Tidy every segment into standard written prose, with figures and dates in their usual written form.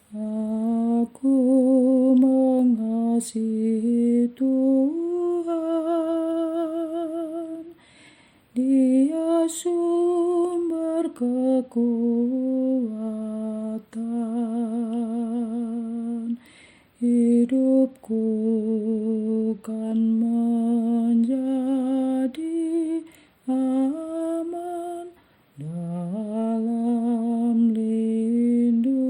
Aku mengasihi Tuhan, Dia sumber kekuatan. Hidupku kan menjadi aman dalam lindungannya.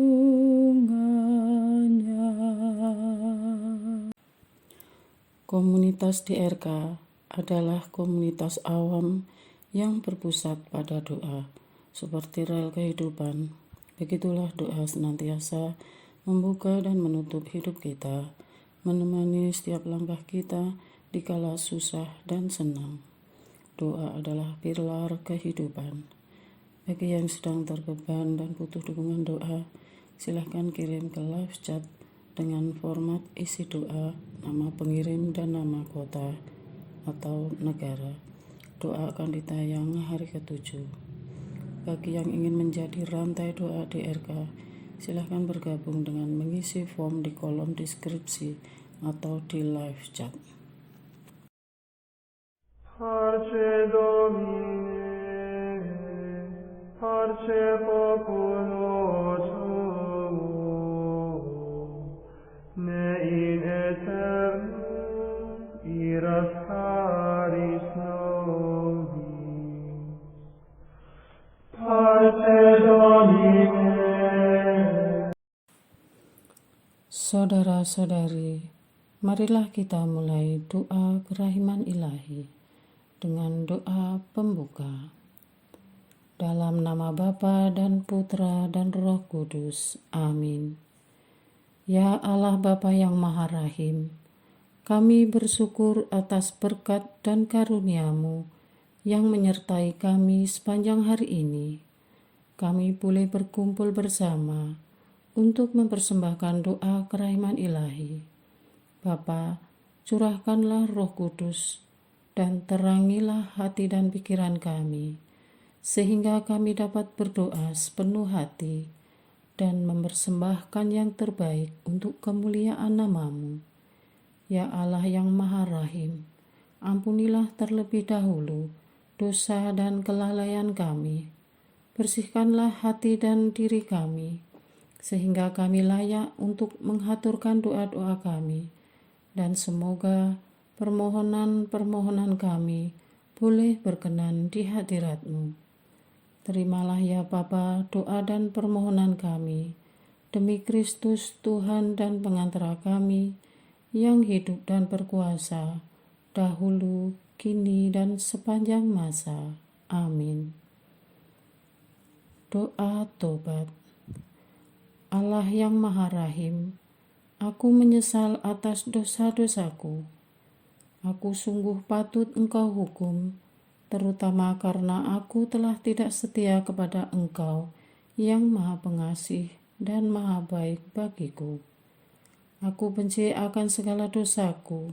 Komunitas DRK adalah komunitas awam yang berpusat pada doa, seperti rel kehidupan. Begitulah doa senantiasa membuka dan menutup hidup kita, menemani setiap langkah kita di kala susah dan senang. Doa adalah pilar kehidupan. Bagi yang sedang terbeban dan butuh dukungan doa, silahkan kirim ke live chat dengan format isi doa, nama pengirim dan nama kota atau negara. Doa akan ditayang hari ke-7. Bagi yang ingin menjadi rantai doa DRK, silahkan bergabung dengan mengisi form di kolom deskripsi atau di live chat. Parce Domine, parce populo tuo, ne in aeternum iras caris nobis. Parce Domine. Saudara-saudari, marilah kita mulai doa kerahiman ilahi dengan doa pembuka. Dalam nama Bapa dan Putra dan Roh Kudus. Amin. Ya Allah Bapa yang Maha Rahim, kami bersyukur atas berkat dan karunia-Mu yang menyertai kami sepanjang hari ini. Kami boleh berkumpul bersama untuk mempersembahkan doa kerahiman ilahi. Bapa, curahkanlah Roh Kudus dan terangilah hati dan pikiran kami, sehingga kami dapat berdoa sepenuh hati dan mempersembahkan yang terbaik untuk kemuliaan nama-Mu. Ya Allah yang Maha Rahim, ampunilah terlebih dahulu dosa dan kelalaian kami. Bersihkanlah hati dan diri kami, sehingga kami layak untuk menghaturkan doa-doa kami, dan semoga permohonan-permohonan kami boleh berkenan di hadirat-Mu. Terimalah ya Bapa doa dan permohonan kami, demi Kristus Tuhan dan pengantara kami, yang hidup dan berkuasa, dahulu, kini, dan sepanjang masa. Amin. Doa tobat. Allah yang Maha Rahim, aku menyesal atas dosa-dosaku. Aku sungguh patut Engkau hukum, terutama karena aku telah tidak setia kepada Engkau yang Maha Pengasih dan Maha Baik bagiku. Aku benci akan segala dosaku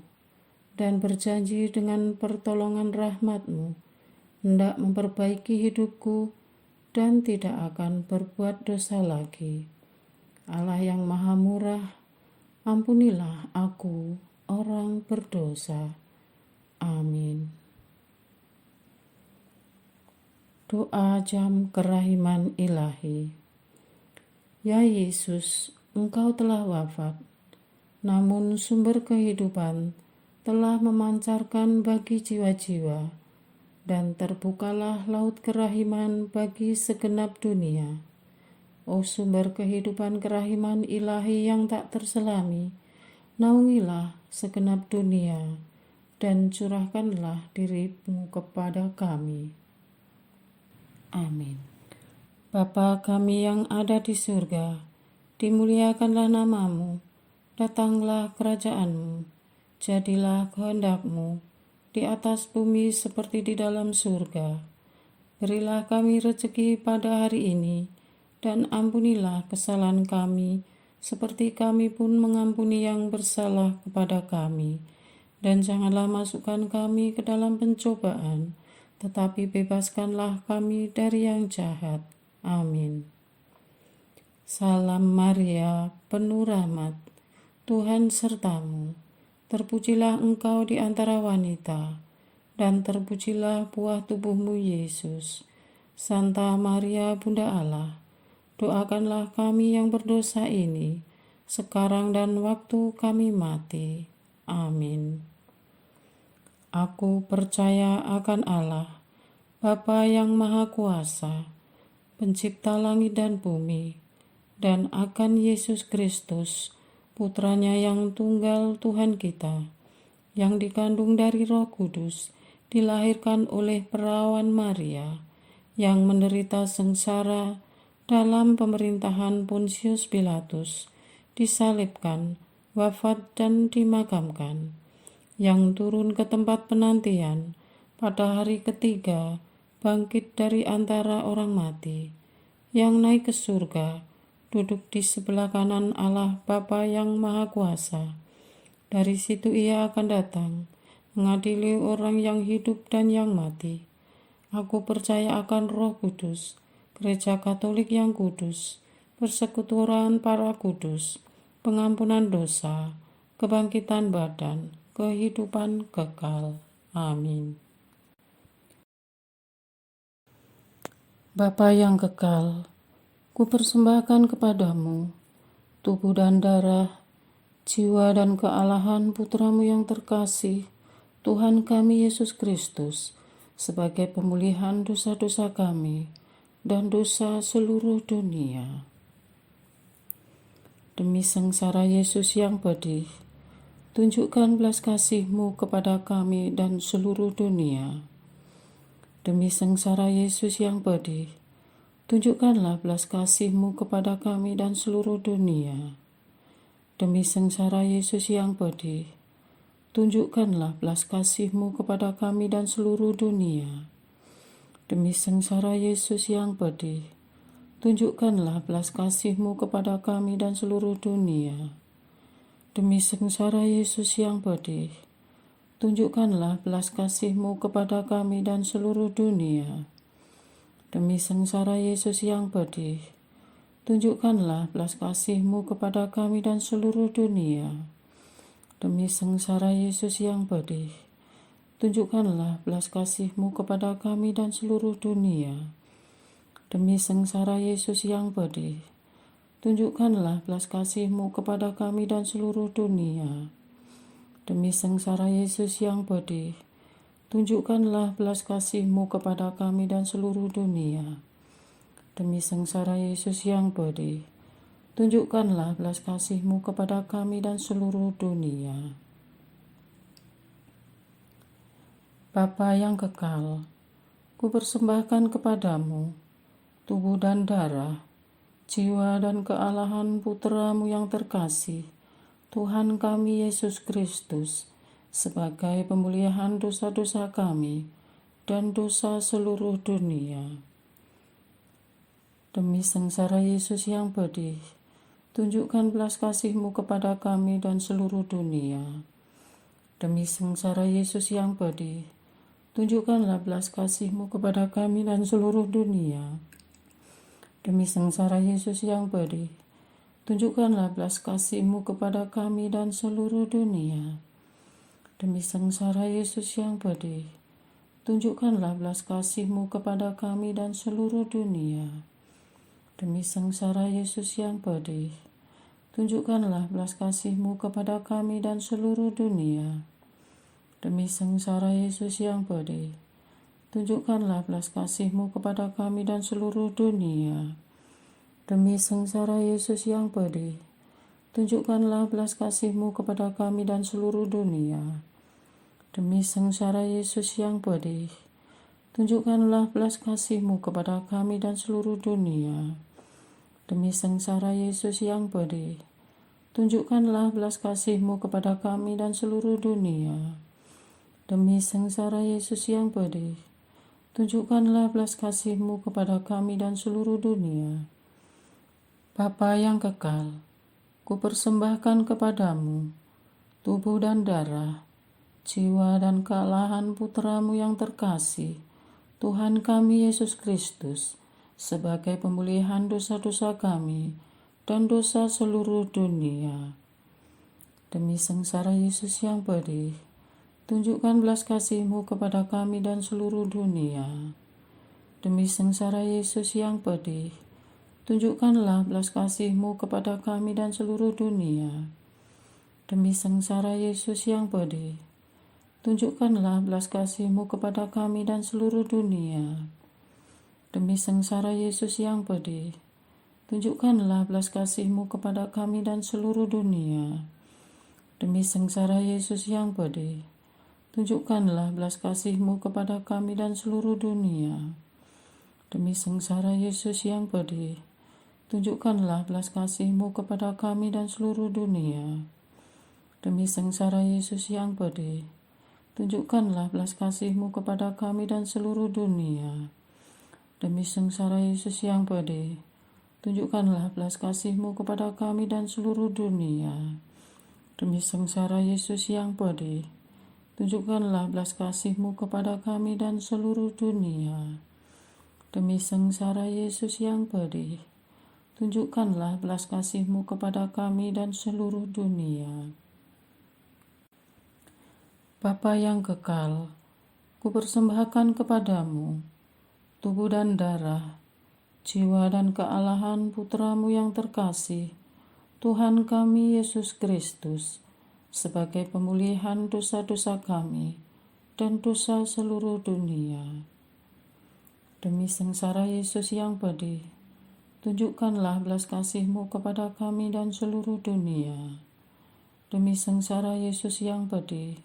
dan berjanji dengan pertolongan rahmat-Mu hendak memperbaiki hidupku dan tidak akan berbuat dosa lagi. Allah yang Maha Murah, ampunilah aku, orang berdosa. Amin. Doa jam kerahiman ilahi. Ya Yesus, Engkau telah wafat, namun sumber kehidupan telah memancarkan bagi jiwa-jiwa, dan terbukalah laut kerahiman bagi segenap dunia. O sumber kehidupan kerahiman ilahi yang tak terselami, naungilah segenap dunia dan curahkanlah diri-Mu kepada kami. Amin. Bapa kami yang ada di surga, dimuliakanlah nama-Mu, datanglah kerajaan-Mu, jadilah kehendak-Mu di atas bumi seperti di dalam surga. Berilah kami rezeki pada hari ini, dan ampunilah kesalahan kami, seperti kami pun mengampuni yang bersalah kepada kami. Dan janganlah masukkan kami ke dalam pencobaan, tetapi bebaskanlah kami dari yang jahat. Amin. Salam Maria, penuh rahmat, Tuhan sertamu. Terpujilah engkau di antara wanita, dan terpujilah buah tubuhmu Yesus. Santa Maria, Bunda Allah, doakanlah kami yang berdosa ini, sekarang dan waktu kami mati. Amin. Aku percaya akan Allah, Bapa yang Maha Kuasa, Pencipta langit dan bumi, dan akan Yesus Kristus, Putranya yang tunggal Tuhan kita, yang dikandung dari Roh Kudus, dilahirkan oleh perawan Maria, yang menderita sengsara dalam pemerintahan Pontius Pilatus, disalibkan, wafat dan dimakamkan, yang turun ke tempat penantian, pada hari ketiga bangkit dari antara orang mati, yang naik ke surga, duduk di sebelah kanan Allah Bapa yang Maha Kuasa. Dari situ ia akan datang, mengadili orang yang hidup dan yang mati. Aku percaya akan Roh Kudus, Gereja Katolik yang kudus, persekutuan para kudus, pengampunan dosa, kebangkitan badan, kehidupan kekal. Amin. Bapa yang kekal, kupersembahkan kepadamu tubuh dan darah, jiwa dan kealahan Putramu yang terkasih, Tuhan kami Yesus Kristus, sebagai pemulihan dosa-dosa kami dan dosa seluruh dunia. Demi sengsara Yesus yang pedih, tunjukkan belas kasih-Mu kepada kami dan seluruh dunia. Demi sengsara Yesus yang pedih, tunjukkanlah belas kasih-Mu kepada kami dan seluruh dunia. Demi sengsara Yesus yang pedih, tunjukkanlah belas kasih-Mu kepada kami dan seluruh dunia. Demi sengsara Yesus yang pedih, tunjukkanlah belas kasih-Mu kepada kami dan seluruh dunia. Demi sengsara Yesus yang pedih, tunjukkanlah belas kasih-Mu kepada kami dan seluruh dunia. Demi sengsara Yesus yang pedih, tunjukkanlah belas kasih-Mu kepada kami dan seluruh dunia. Demi sengsara Yesus yang pedih, tunjukkanlah belas kasih-Mu kepada kami dan seluruh dunia. Demi sengsara Yesus yang pedih, tunjukkanlah belas kasih-Mu kepada kami dan seluruh dunia. Demi sengsara Yesus yang pedih, tunjukkanlah belas kasih-Mu kepada kami dan seluruh dunia. Demi sengsara Yesus yang pedih, tunjukkanlah belas kasih-Mu kepada kami dan seluruh dunia. Bapa yang kekal, kupersembahkan kepadamu tubuh dan darah, jiwa dan kealahan Putra-Mu yang terkasih, Tuhan kami Yesus Kristus, sebagai pemulihan dosa-dosa kami dan dosa seluruh dunia. Demi sengsara Yesus yang pedih, tunjukkan belas kasih-Mu kepada kami dan seluruh dunia. Demi sengsara Yesus yang pedih, tunjukkanlah belas kasih-Mu kepada kami dan seluruh dunia. Demi sengsara Yesus yang pedih, tunjukkanlah belas kasih-Mu kepada kami dan seluruh dunia. Demi sengsara Yesus yang pedih, tunjukkanlah belas kasih-Mu kepada kami dan seluruh dunia. Demi sengsara Yesus yang pedih, tunjukkanlah belas kasih-Mu kepada kami dan seluruh dunia. Demi sengsara Yesus yang pedih, tunjukkanlah belas kasih-Mu kepada kami dan seluruh dunia. Demi sengsara Yesus yang pedih, tunjukkanlah belas kasih-Mu kepada kami dan seluruh dunia. Demi sengsara Yesus yang pedih, tunjukkanlah belas kasih-Mu kepada kami dan seluruh dunia. Demi sengsara Yesus yang pedih, tunjukkanlah belas kasih-Mu kepada kami dan seluruh dunia. Demi sengsara Yesus yang pedih, tunjukkanlah belas kasih-Mu kepada kami dan seluruh dunia. Bapa yang kekal, kupersembahkan kepadamu tubuh dan darah, jiwa dan kealahan Putra-Mu yang terkasih, Tuhan kami Yesus Kristus, sebagai pemulihan dosa-dosa kami dan dosa seluruh dunia. Demi sengsara Yesus yang pedih, tunjukkan belas kasih-Mu kepada kami dan seluruh dunia. Demi sengsara Yesus yang pedih, tunjukkanlah belas kasih-Mu kepada kami dan seluruh dunia. Demi sengsara Yesus yang pedih, tunjukkanlah belas kasih-Mu kepada kami dan seluruh dunia. Demi sengsara Yesus yang pedih, tunjukkanlah belas kasih-Mu kepada kami dan seluruh dunia. Demi sengsara Yesus yang pedih, tunjukkanlah belas kasih-Mu kepada kami dan seluruh dunia. Demi sengsara Yesus yang pedih, tunjukkanlah belas kasih-Mu kepada kami dan seluruh dunia. Demi sengsara Yesus yang pedih, tunjukkanlah belas kasih-Mu kepada kami dan seluruh dunia. Demi sengsara Yesus yang pedih, tunjukkanlah belas kasih-Mu kepada kami dan seluruh dunia. Demi sengsara Yesus yang pedih, tunjukkanlah belas kasih-Mu kepada kami dan seluruh dunia. Demi sengsara Yesus yang pedih, tunjukkanlah belas kasih-Mu kepada kami dan seluruh dunia. Bapa yang kekal, kupersembahkan kepadamu tubuh dan darah, jiwa dan kealahan Putra-Mu yang terkasih, Tuhan kami Yesus Kristus, sebagai pemulihan dosa-dosa kami dan dosa seluruh dunia. Demi sengsara Yesus yang pedih, tunjukkanlah belas kasih-Mu kepada kami dan seluruh dunia. Demi sengsara Yesus yang pedih,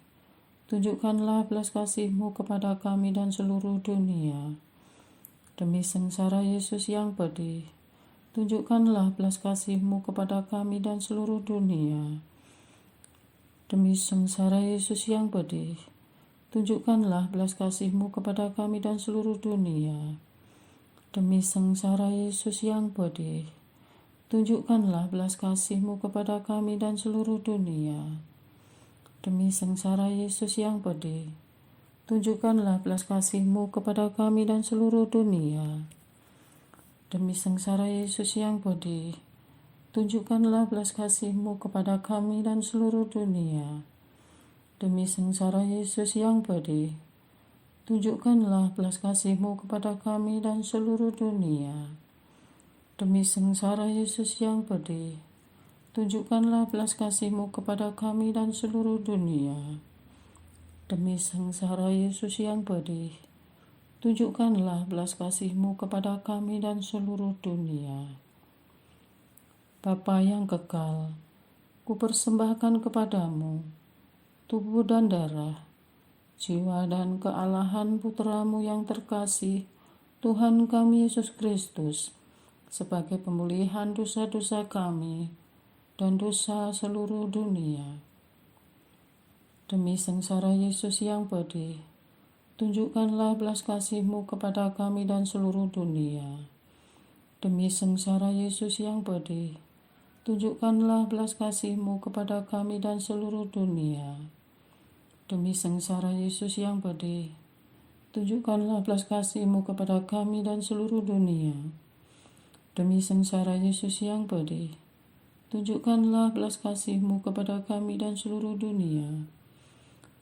tunjukkanlah belas kasih-Mu kepada kami dan seluruh dunia. Demi sengsara Yesus yang pedih, tunjukkanlah belas kasih-Mu kepada kami dan seluruh dunia. Demi sengsara Yesus yang pedih, tunjukkanlah belas kasih-Mu kepada kami dan seluruh dunia. Demi sengsara Yesus yang pedih, tunjukkanlah belas kasih-Mu kepada kami dan seluruh dunia. Demi sengsara Yesus yang pedih, tunjukkanlah belas kasih-Mu kepada kami dan seluruh dunia. Demi sengsara Yesus yang pedih, tunjukkanlah belas kasih-Mu kepada kami dan seluruh dunia. Demi sengsara Yesus yang pedih, tunjukkanlah belas kasih-Mu kepada kami dan seluruh dunia. Demi sengsara Yesus yang pedih, tunjukkanlah belas kasih-Mu kepada kami dan seluruh dunia. Demi sengsara Yesus yang pedih, tunjukkanlah belas kasih-Mu kepada kami dan seluruh dunia. Bapa yang kekal, kupersembahkan kepadamu tubuh dan darah, jiwa dan kealahan Putra-Mu yang terkasih, Tuhan kami Yesus Kristus, sebagai pemulihan dosa-dosa kami dan dosa seluruh dunia. Demi sengsara Yesus yang pedih, tunjukkanlah belas kasih-Mu kepada kami dan seluruh dunia. Demi sengsara Yesus yang pedih, tunjukkanlah belas kasih-Mu kepada kami dan seluruh dunia. Demi sengsara Yesus yang pedih, tunjukkanlah belas kasih-Mu kepada kami dan seluruh dunia. Demi sengsara Yesus yang pedih, tunjukkanlah belas kasih-Mu kepada kami dan seluruh dunia.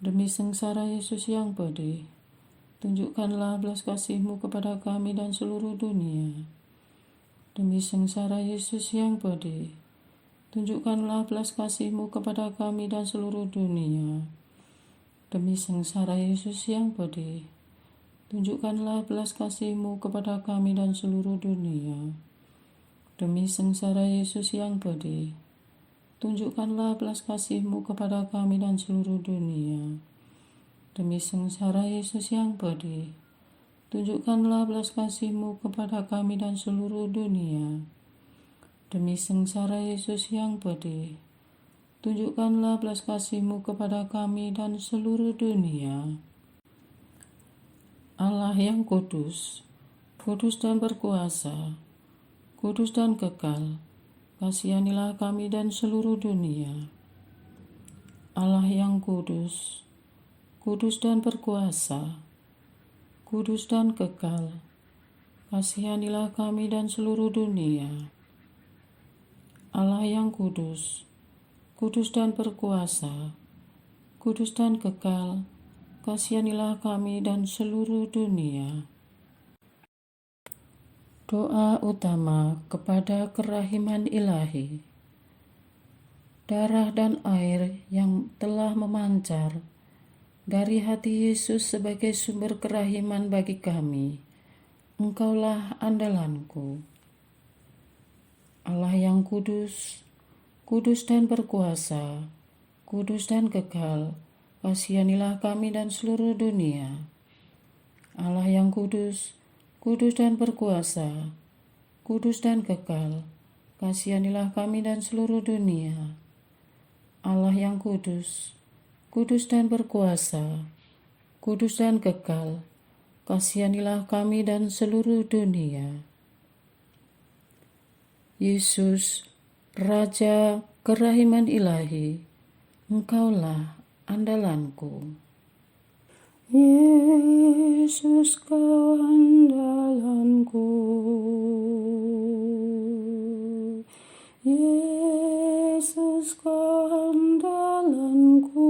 Demi sengsara Yesus yang pedih, tunjukkanlah belas kasih-Mu kepada kami dan seluruh dunia. Demi sengsara Yesus yang pedih, tunjukkanlah belas kasih-Mu kepada kami dan seluruh dunia. Demi sengsara Yesus yang pedih, tunjukkanlah belas kasih-Mu kepada kami dan seluruh dunia. Demi sengsara Yesus yang pedih, tunjukkanlah belas kasih-Mu kepada kami dan seluruh dunia. Demi sengsara Yesus yang pedih, tunjukkanlah belas kasih-Mu kepada kami dan seluruh dunia. Demi sengsara Yesus yang pedih, tunjukkanlah belas kasih-Mu kepada kami dan seluruh dunia. Allah yang kudus, kudus dan berkuasa, kudus dan kekal, kasihanilah kami dan seluruh dunia. Allah yang kudus, kudus dan berkuasa, kudus dan kekal, kasihanilah kami dan seluruh dunia. Allah yang kudus, kudus dan berkuasa, kudus dan kekal, kasihanilah kami dan seluruh dunia. Doa utama kepada kerahiman ilahi. Darah dan air yang telah memancar dari hati Yesus sebagai sumber kerahiman bagi kami, Engkaulah andalanku. Allah yang kudus, kudus dan berkuasa, kudus dan kekal, kasihanilah kami dan seluruh dunia. Allah yang kudus, kudus dan berkuasa, kudus dan kekal, kasihanilah kami dan seluruh dunia. Allah yang kudus, kudus dan berkuasa, kudus dan kekal, kasihanilah kami dan seluruh dunia. Yesus, Raja kerahiman ilahi, Engkaulah andalanku. Yesus, Kau andalanku. Yesus, Kau andalanku.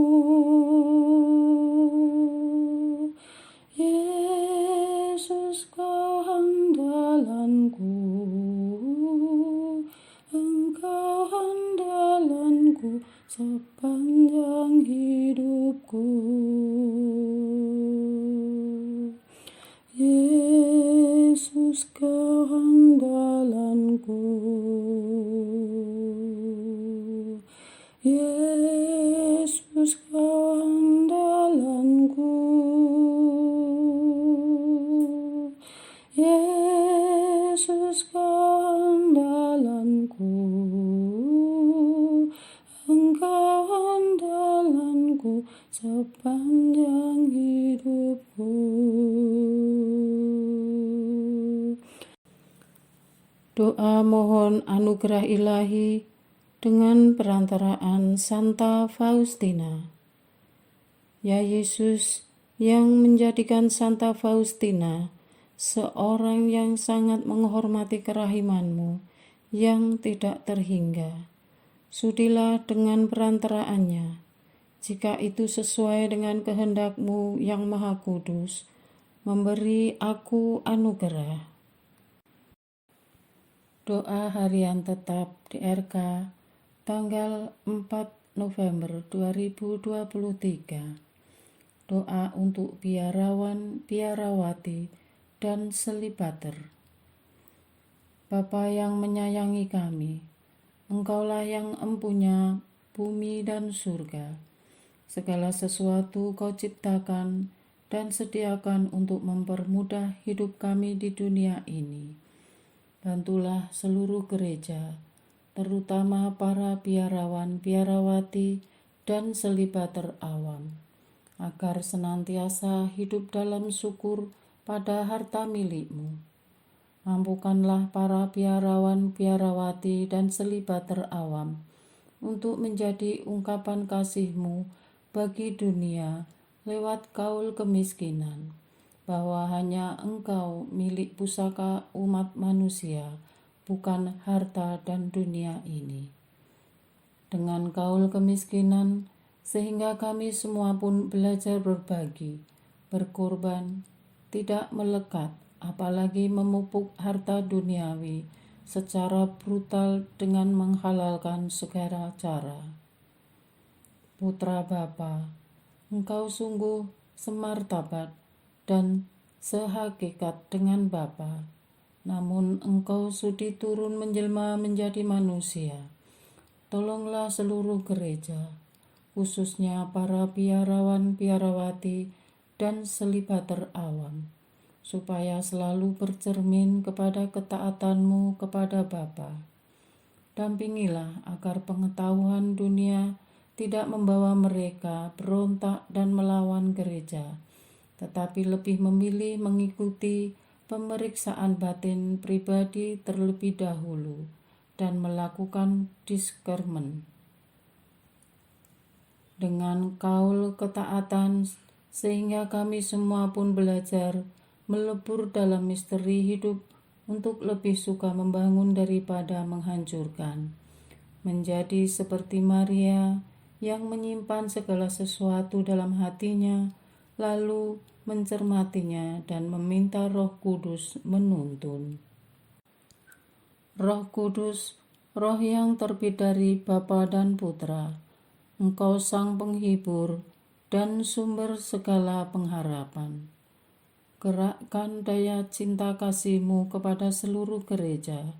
Yesus, Kau andalanku. Engkau andalanku sepanjang hidupku. Yesus, Kau andalanku. Yesus, Kau andalanku. Yesus, Kau andalanku. Engkau andalanku sepanjang hidupku. Doa mohon anugerah ilahi dengan perantaraan Santa Faustina. Ya Yesus, yang menjadikan Santa Faustina seorang yang sangat menghormati kerahiman-Mu yang tidak terhingga, sudilah dengan perantaraannya, jika itu sesuai dengan kehendak-Mu yang maha kudus, memberi aku anugerah. Doa harian tetap DRK tanggal 4 November 2023. Doa untuk biarawan, biarawati, dan selibater. Bapa yang menyayangi kami, Engkaulah yang empunya bumi dan surga. Segala sesuatu Kau ciptakan dan sediakan untuk mempermudah hidup kami di dunia ini. Bantulah seluruh gereja, terutama para biarawan, biarawati, dan selibater awam, agar senantiasa hidup dalam syukur pada harta milik-Mu. Mampukanlah para biarawan, biarawati, dan selibater awam untuk menjadi ungkapan kasih-Mu bagi dunia lewat kaul kemiskinan, bahwa hanya Engkau milik pusaka umat manusia, bukan harta dan dunia ini. Dengan kaul kemiskinan, sehingga kami semua pun belajar berbagi, berkorban, tidak melekat, apalagi memupuk harta duniawi secara brutal dengan menghalalkan segala cara. Putra Bapa, Engkau sungguh semartabat dan sehakikat dengan Bapa, namun Engkau sudi turun menjelma menjadi manusia. Tolonglah seluruh gereja, khususnya para biarawan, biarawati, dan selibater awam, supaya selalu bercermin kepada ketaatan-Mu kepada Bapa. Dampingilah agar pengetahuan dunia tidak membawa mereka berontak dan melawan gereja, tetapi lebih memilih mengikuti pemeriksaan batin pribadi terlebih dahulu dan melakukan diskermen. Dengan kaul ketaatan, sehingga kami semua pun belajar melebur dalam misteri hidup untuk lebih suka membangun daripada menghancurkan, menjadi seperti Maria yang menyimpan segala sesuatu dalam hatinya, lalu mencermatinya dan meminta Roh Kudus menuntun. Roh Kudus, Roh yang terbit dari Bapa dan Putra, Engkau Sang Penghibur dan sumber segala pengharapan. Gerakkan daya cinta kasih-Mu kepada seluruh gereja,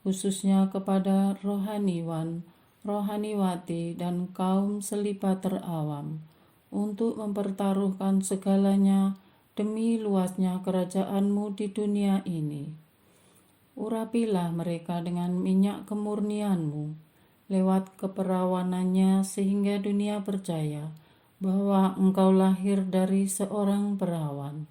khususnya kepada rohaniwan, rohaniwati, dan kaum selibater awam, untuk mempertaruhkan segalanya demi luasnya kerajaan-Mu di dunia ini. Urapilah mereka dengan minyak kemurnian-Mu, lewat keperawanannya sehingga dunia percaya bahwa Engkau lahir dari seorang perawan.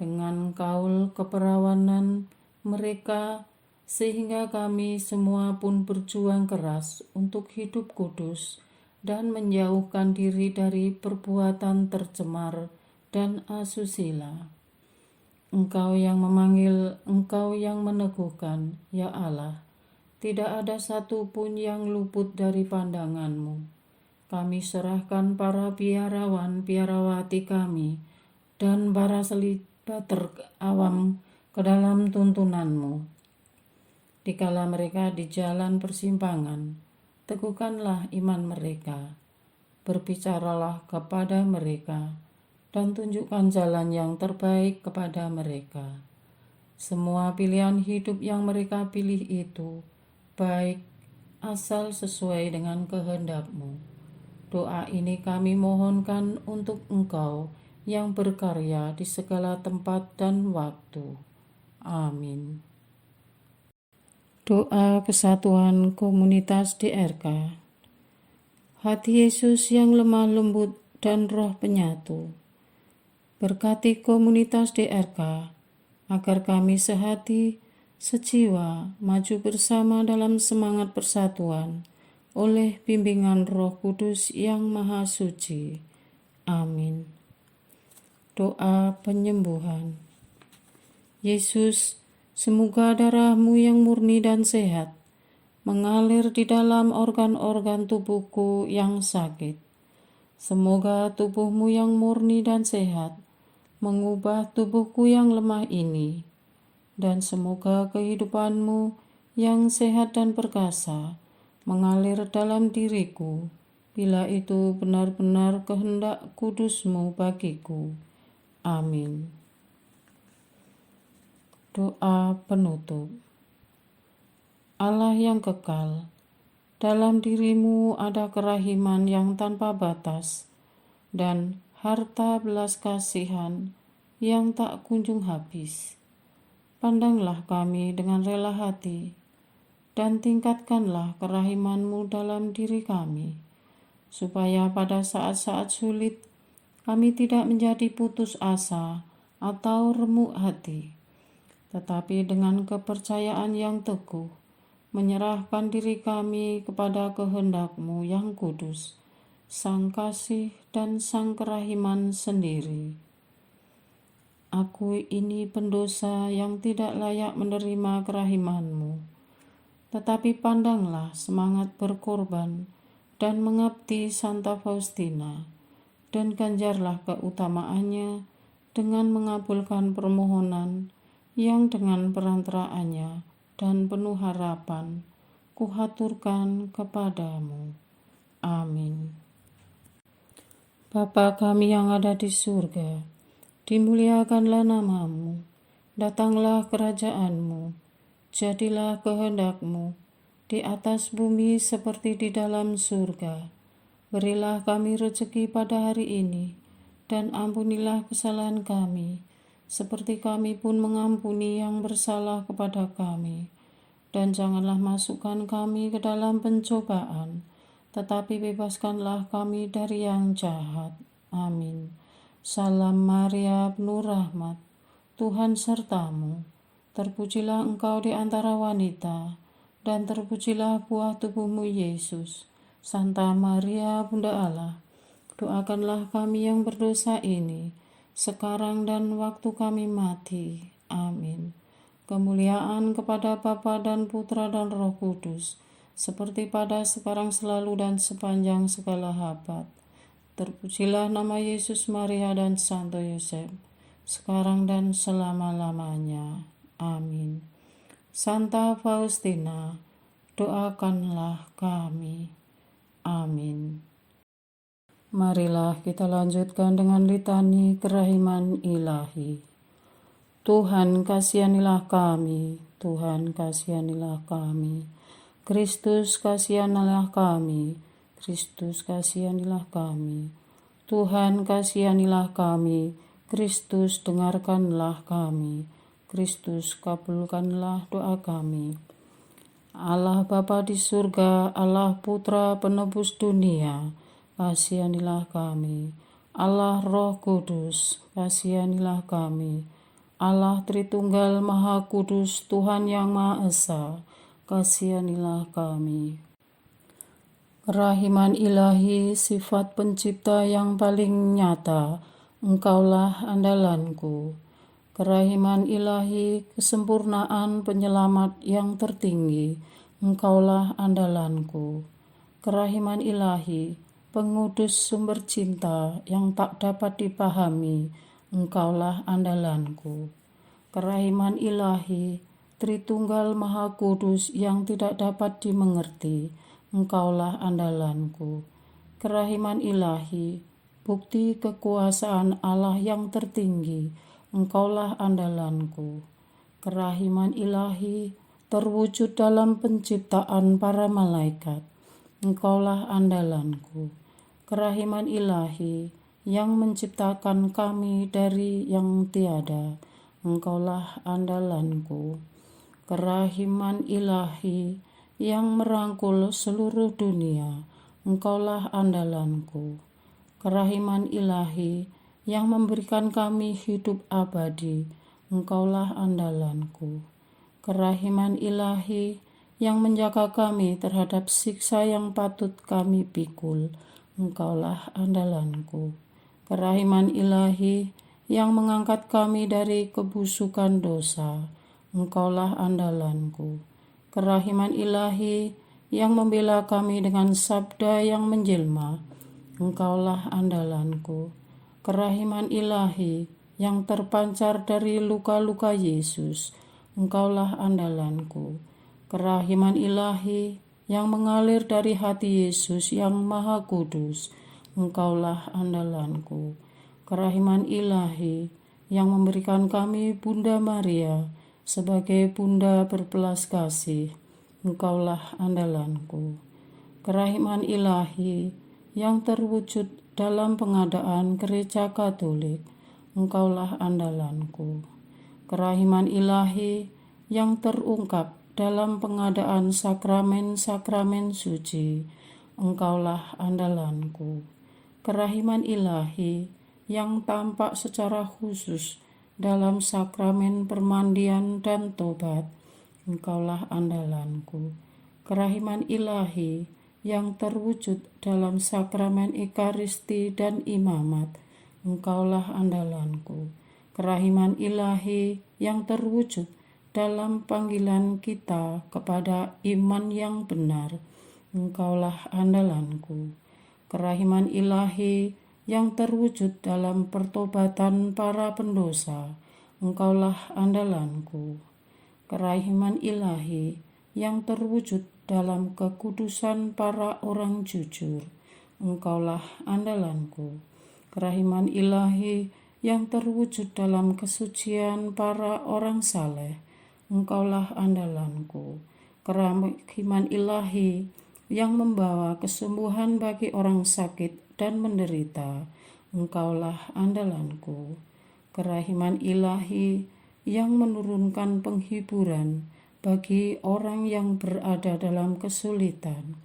Dengan kaul keperawanan mereka, sehingga kami semua pun berjuang keras untuk hidup kudus dan menjauhkan diri dari perbuatan tercemar dan asusila. Engkau yang memanggil, Engkau yang meneguhkan, ya Allah, tidak ada satu pun yang luput dari pandangan-Mu. Kami serahkan para biarawan, biarawati kami, dan para selibater awam ke dalam tuntunan-Mu. Dikala mereka di jalan persimpangan, teguhkanlah iman mereka, berbicaralah kepada mereka, dan tunjukkan jalan yang terbaik kepada mereka. Semua pilihan hidup yang mereka pilih itu baik, asal sesuai dengan kehendak-Mu. Doa ini kami mohonkan untuk Engkau yang berkarya di segala tempat dan waktu. Amin. Doa kesatuan komunitas DRK. Hati Yesus yang lemah lembut dan roh penyatu, berkati komunitas DRK, agar kami sehati, sejiwa, maju bersama dalam semangat persatuan, oleh bimbingan Roh Kudus yang Maha Suci. Amin. Doa penyembuhan. Yesus, semoga darah-Mu yang murni dan sehat mengalir di dalam organ-organ tubuhku yang sakit. Semoga tubuh-Mu yang murni dan sehat mengubah tubuhku yang lemah ini, dan semoga kehidupan-Mu yang sehat dan perkasa mengalir dalam diriku, bila itu benar-benar kehendak kudus-Mu bagiku. Amin. Doa penutup. Allah yang kekal, dalam diri-Mu ada kerahiman yang tanpa batas dan harta belas kasihan yang tak kunjung habis. Pandanglah kami dengan rela hati, dan tingkatkanlah kerahiman-Mu dalam diri kami, supaya pada saat-saat sulit kami tidak menjadi putus asa atau remuk hati, tetapi dengan kepercayaan yang teguh, menyerahkan diri kami kepada kehendak-Mu yang kudus, Sang Kasih dan Sang Kerahiman sendiri. Aku ini pendosa yang tidak layak menerima kerahiman-Mu, tetapi pandanglah semangat berkorban dan mengabdi Santa Faustina, dan ganjarlah keutamaannya dengan mengabulkan permohonan yang dengan perantaraannya dan penuh harapan kuhaturkan kepadamu. Amin. Bapa kami yang ada di surga, dimuliakanlah nama-Mu, datanglah kerajaan-Mu, jadilah kehendak-Mu di atas bumi seperti di dalam surga. Berilah kami rezeki pada hari ini, dan ampunilah kesalahan kami, seperti kami pun mengampuni yang bersalah kepada kami. Dan janganlah masukkan kami ke dalam pencobaan, tetapi bebaskanlah kami dari yang jahat. Amin. Salam Maria, penuh rahmat, Tuhan sertamu. Terpujilah engkau di antara wanita, dan terpujilah buah tubuhmu Yesus. Santa Maria, Bunda Allah, doakanlah kami yang berdosa ini, sekarang dan waktu kami mati. Amin. Kemuliaan kepada Bapa dan Putra dan Roh Kudus, seperti pada sekarang selalu dan sepanjang segala abad. Terpujilah nama Yesus, Maria, dan Santo Yosef, sekarang dan selama-lamanya. Amin. Santa Faustina, doakanlah kami. Amin. Marilah kita lanjutkan dengan litani kerahiman ilahi. Tuhan kasihanilah kami, Tuhan kasihanilah kami. Kristus kasihanilah kami, Kristus kasihanilah kami. Tuhan kasihanilah kami, Kristus dengarkanlah kami. Kristus kabulkanlah doa kami. Allah Bapa di surga, Allah Putra penebus dunia, kasihanilah kami. Allah Roh Kudus, kasihanilah kami. Allah Tritunggal Maha Kudus, Tuhan yang Maha Esa, kasihanilah kami. Kerahiman ilahi, sifat pencipta yang paling nyata, Engkaulah andalanku. Kerahiman ilahi, kesempurnaan penyelamat yang tertinggi, Engkaulah andalanku. Kerahiman ilahi, pengudus sumber cinta yang tak dapat dipahami, Engkaulah andalanku. Kerahiman ilahi, Tritunggal Maha Kudus yang tidak dapat dimengerti, Engkaulah andalanku. Kerahiman ilahi, bukti kekuasaan Allah yang tertinggi, Engkaulah andalanku. Kerahiman ilahi, terwujud dalam penciptaan para malaikat, Engkaulah andalanku. Kerahiman ilahi, yang menciptakan kami dari yang tiada, Engkaulah andalanku. Kerahiman ilahi, yang merangkul seluruh dunia, Engkaulah andalanku. Kerahiman ilahi, yang memberikan kami hidup abadi, Engkaulah andalanku. Kerahiman ilahi, yang menjaga kami terhadap siksa yang patut kami pikul, Engkaulah andalanku. Kerahiman ilahi, yang mengangkat kami dari kebusukan dosa, Engkaulah andalanku. Kerahiman ilahi, yang membela kami dengan sabda yang menjelma, Engkaulah andalanku. Kerahiman ilahi, yang terpancar dari luka-luka Yesus, Engkaulah andalanku. Kerahiman ilahi, yang mengalir dari hati Yesus yang Maha Kudus, Engkaulah andalanku. Kerahiman ilahi, yang memberikan kami Bunda Maria sebagai Bunda berbelas kasih, Engkaulah andalanku. Kerahiman ilahi, yang terwujud dalam pengadaan Gereja Katolik, Engkaulah andalanku. Kerahiman ilahi, yang terungkap dalam pengadaan sakramen-sakramen suci, Engkaulah andalanku. Kerahiman ilahi, yang tampak secara khusus dalam sakramen permandian dan tobat, Engkaulah andalanku. Kerahiman ilahi, yang terwujud dalam sakramen Ekaristi dan imamat, Engkaulah andalanku. Kerahiman ilahi, yang terwujud dalam panggilan kita kepada iman yang benar, Engkaulah andalanku. Kerahiman ilahi, yang terwujud dalam pertobatan para pendosa, Engkaulah andalanku. Kerahiman ilahi, yang terwujud dalam kekudusan para orang jujur, Engkaulah andalanku. Kerahiman ilahi, yang terwujud dalam kesucian para orang saleh, Engkaulah andalanku. Kerahiman ilahi, yang membawa kesembuhan bagi orang sakit dan menderita, Engkaulah andalanku. Kerahiman ilahi, yang menurunkan penghiburan bagi orang yang berada dalam kesulitan,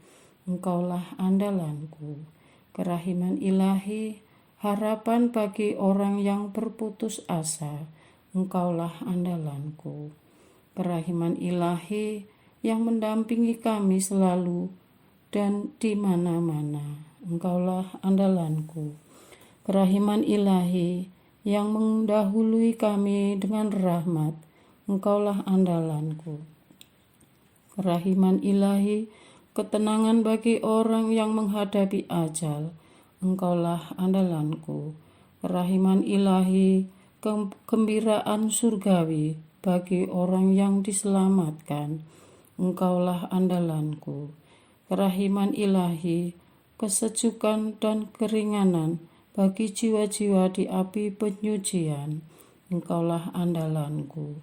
Engkaulah andalanku. Kerahiman ilahi, harapan bagi orang yang berputus asa, Engkaulah andalanku. Kerahiman ilahi, yang mendampingi kami selalu dan di mana-mana, Engkaulah andalanku. Kerahiman ilahi, yang mendahului kami dengan rahmat, Engkaulah andalanku. Kerahiman ilahi, ketenangan bagi orang yang menghadapi ajal. Engkaulah andalanku, kerahiman ilahi, kegembiraan surgawi bagi orang yang diselamatkan. Engkaulah andalanku, kerahiman ilahi, kesejukan dan keringanan bagi jiwa-jiwa di api penyucian. Engkaulah andalanku,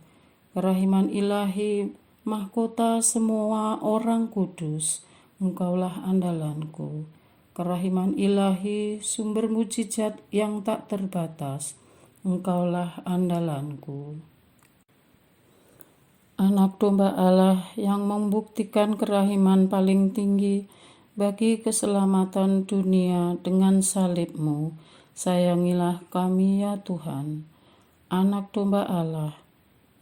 kerahiman ilahi, mahkota semua orang kudus. Engkaulah andalanku, kerahiman ilahi, sumber mujizat yang tak terbatas. Engkaulah andalanku. Anak domba Allah yang membuktikan kerahiman paling tinggi bagi keselamatan dunia dengan salib-Mu, sayangilah kami ya Tuhan. Anak domba Allah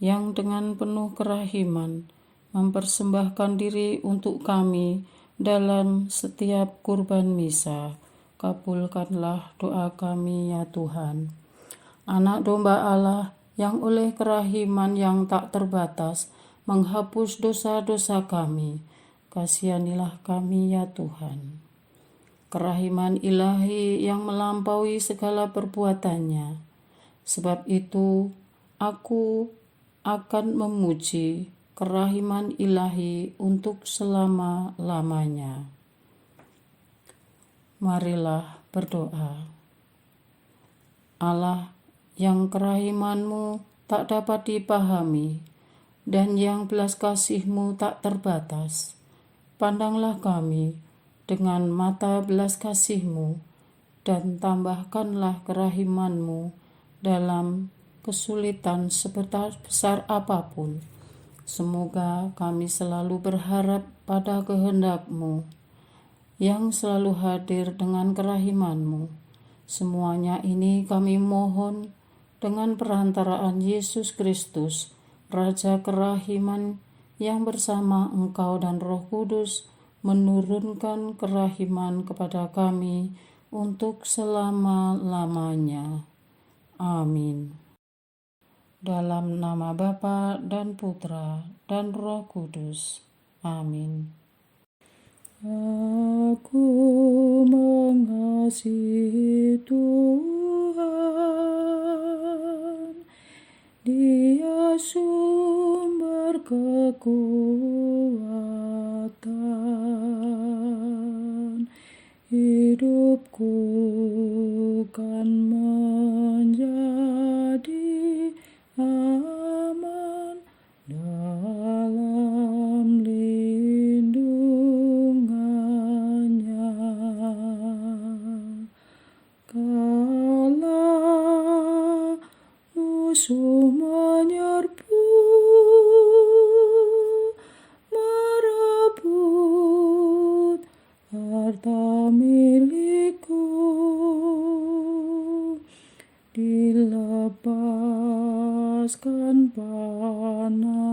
yang dengan penuh kerahiman mempersembahkan diri untuk kami dalam setiap kurban misa, kabulkanlah doa kami ya Tuhan. Anak domba Allah yang oleh kerahiman yang tak terbatas menghapus dosa-dosa kami, kasihanilah kami ya Tuhan. Kerahiman ilahi yang melampaui segala perbuatannya, sebab itu aku akan memuji kerahiman ilahi untuk selama-lamanya. Marilah berdoa. Allah yang kerahiman-Mu tak dapat dipahami dan yang belas kasih-Mu tak terbatas, pandanglah kami dengan mata belas kasih-Mu dan tambahkanlah kerahiman-Mu dalam kesulitan sebesar apapun. Semoga kami selalu berharap pada kehendak-Mu yang selalu hadir dengan kerahiman-Mu. Semuanya ini kami mohon dengan perantaraan Yesus Kristus, Raja kerahiman, yang bersama Engkau dan Roh Kudus menurunkan kerahiman kepada kami untuk selama-lamanya. Amin. Dalam nama Bapa dan Putra dan Roh Kudus. Amin. Aku mengasihi Tuhan, Dia sumber kekuatan. Hidupku kan menjadi aman dalam lindungannya. Kala musuh menyerbu, merebut harta milikku, dilepaskan panahnya,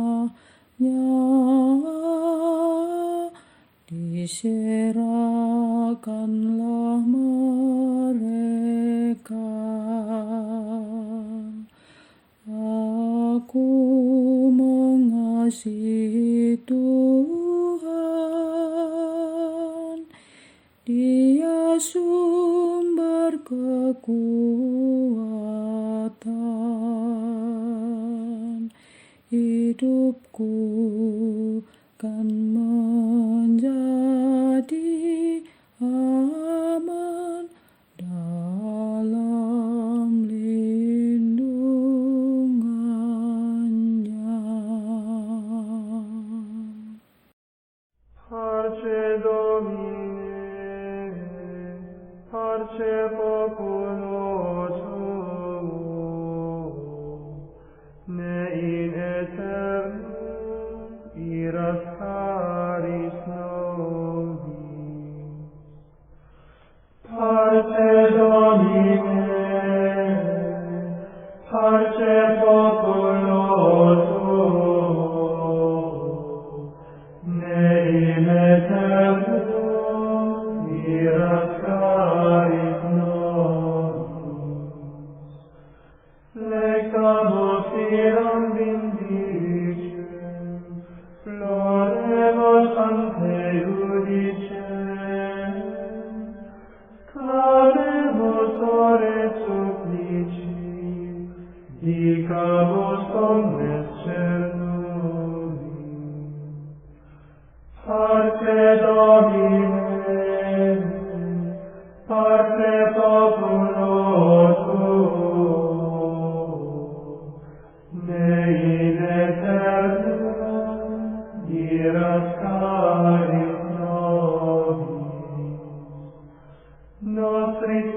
diserahkanlah mereka. Aku mengasihi Tuhan, Dia sumber kekuatan. Hidupku kan menjadi aman dalam lindungannya. Parce Domine, parce populo tuo, ne in aeternum iras caris nobis. Parce Domine, parce populo tuo, ne in aeternum iras caris nobis. Parce Domine, parce populo tuo, ne in aeternum diras caris nobis, nostris